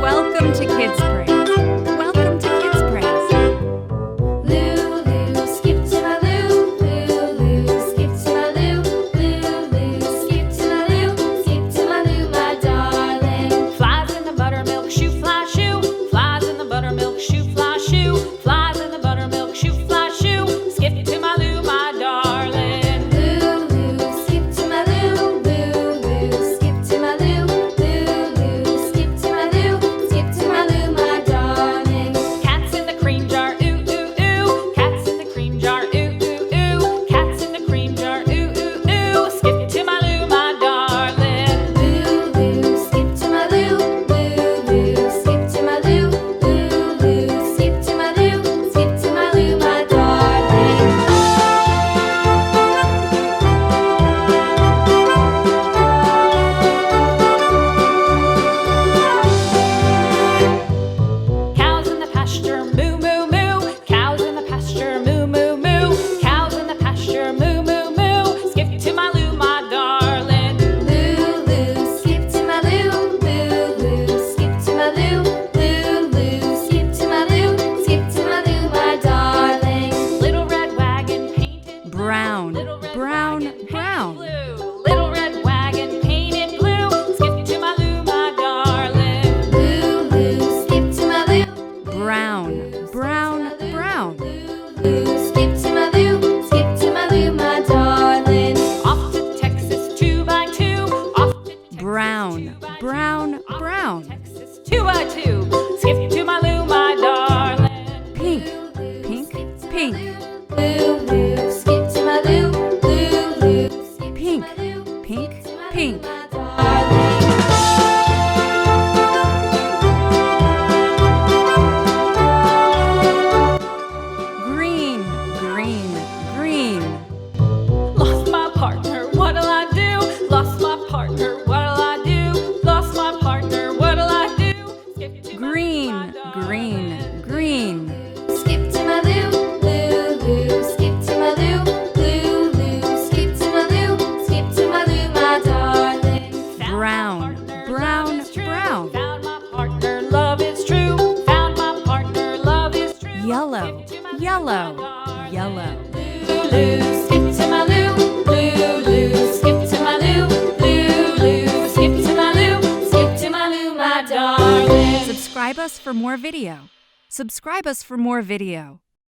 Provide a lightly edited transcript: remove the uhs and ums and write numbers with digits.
Welcome to Kids Praise. Welcome to Kids Praise. Lulu, skip to my Lou. Lulu, skip to my Lou. Lulu, skip to my Lou. Skip to my Lou, my darling. Flies in the buttermilk shoe, fly shoe. Flies in the buttermilk shoe, fly shoe. Flies in the buttermilk shoe, fly shoe. Skip to my Lou, my darling. Lulu, skip to my Lou. Lulu, skip to my Lou. Lulu, skip to my Lou. Skip to my Lou, my darling. Cats in the cream jar, ooh, ooh, ooh. Cats in the cream jar, ooh, ooh, ooh. Cats in the cream jar, ooh, ooh, ooh. Skip to my Lou, my darling. Lulu, skip to my Lou. Lulu, skip to my Lou. Lulu, skip to my Lou. Skip to my Lou, my darling. Cows in the pasture, moo, moo, moo. Cows in the pasture, moo, moo, moo. Cows in the pasture, moo, moo, moo. Skip to my Lou, my darling. Lulu, skip to my Lou. Lulu, skip to my Lou. Lulu, skip to my Lou. Skip to my Lou, my darling. Little red wagon painted Brown, Little red brown, wagon painted brown. blue. Little red wagon painted blue. Skip to my Lou, my darling. Lulu, skip to my Lou. Brown, brown, brown. Lulu, skip to my Lou. Skip to my Lou, my darling. Off to Texas 2x2. Off to Texas Brown, 2x2. brown, Off to brown. Texas 2x2. Skip to my Lou, my darling. Pink, pink, pink. Lulu, skip to my Lou. Lulu, skip Pink, to my Lou. pink, Skip to my pink. Lou, my darling. Green, green, green. Lost my partner, what'll I do? Lost my partner, what'll I do? Lost my partner, what'll I do? Skip to my Lou, Green, my darling. green, green. Skip to my Lou. Lulu, skip to my Lou. Lulu, skip to my Lou. Skip to my Lou, my darling. Found my Brown, partner, brown, love is true. brown. Found my partner, love is true. Found my partner, love is true. Yellow, Skip to my Lou, yellow, my darling. yellow. Lulu, skip to my Lou. Lulu, skip to my Lou. Lulu, skip to my Lou. Skip to my Lou, my darling. Subscribe us for more video. Subscribe us for more video.